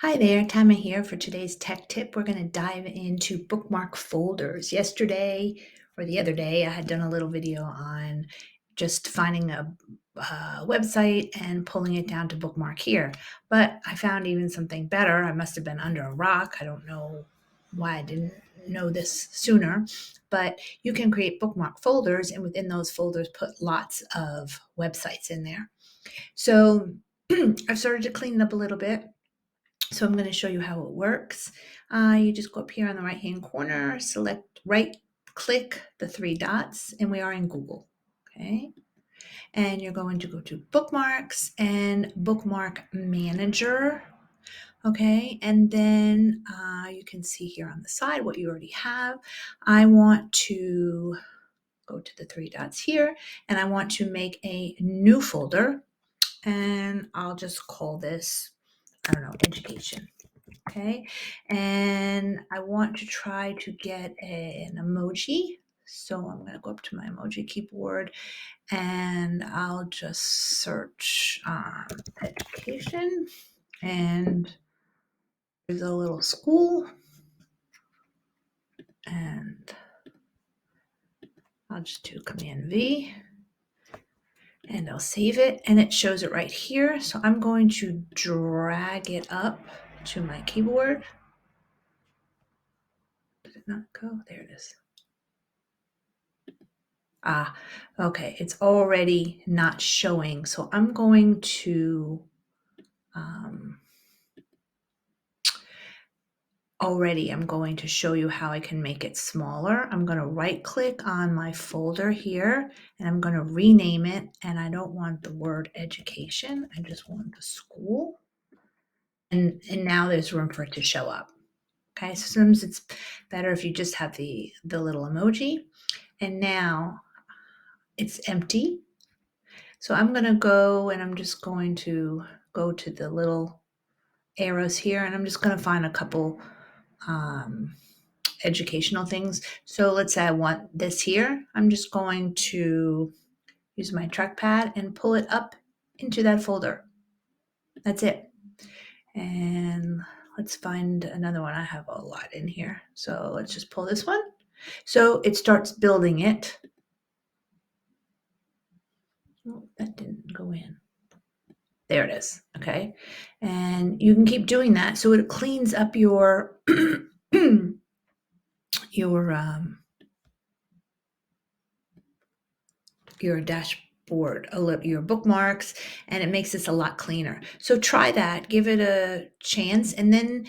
Hi there, Tama here for today's tech tip. We're going to dive into bookmark folders. Yesterday or the other day, I had done a little video on just finding a website and pulling it down to bookmark here. But I found even something better. I must have been under a rock. I don't know why I didn't know this sooner. But you can create bookmark folders, and within those folders, put lots of websites in there. So I've started to clean it up a little bit. So I'm going to show you how it works. You just go up here on the right hand corner, select right click the three dots, and we are in Google. Okay. And you're going to go to bookmarks and bookmark manager. Okay. And then you can see here on the side what you already have. I want to go to the three dots here and I want to make a new folder, and I'll just call this, I don't know, education. Okay, and I want to try to get an emoji. So I'm going to go up to my emoji keyboard and I'll just search education, and there's a little school, and I'll just do Command V and I'll save it, and it shows it right here. So I'm going to drag it up to my keyboard. Did it not go? There it is. Okay, it's already not showing. So I'm going to I'm going to show you how I can make it smaller. I'm going to right click on my folder here and I'm going to rename it. And I don't want the word education. I just want the school. And now there's room for it to show up. Okay, so sometimes it's better if you just have the little emoji. And now it's empty. So I'm going to go and I'm just going to go to the little arrows here and I'm just going to find a couple educational things. So let's say I want this here. I'm just going to use my trackpad and pull it up into that folder. That's it. And let's find another one. I have a lot in here. So let's just pull this one. So it starts building it. Oh, that didn't go in. There it is. Okay. And you can keep doing that. So it cleans up your your dashboard, your bookmarks, and it makes this a lot cleaner. So try that, give it a chance. And then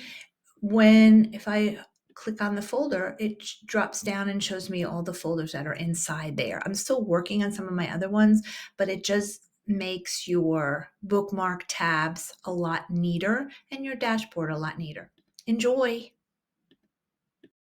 if I click on the folder, it drops down and shows me all the folders that are inside there. I'm still working on some of my other ones, but it just makes your bookmark tabs a lot neater and your dashboard a lot neater. Enjoy.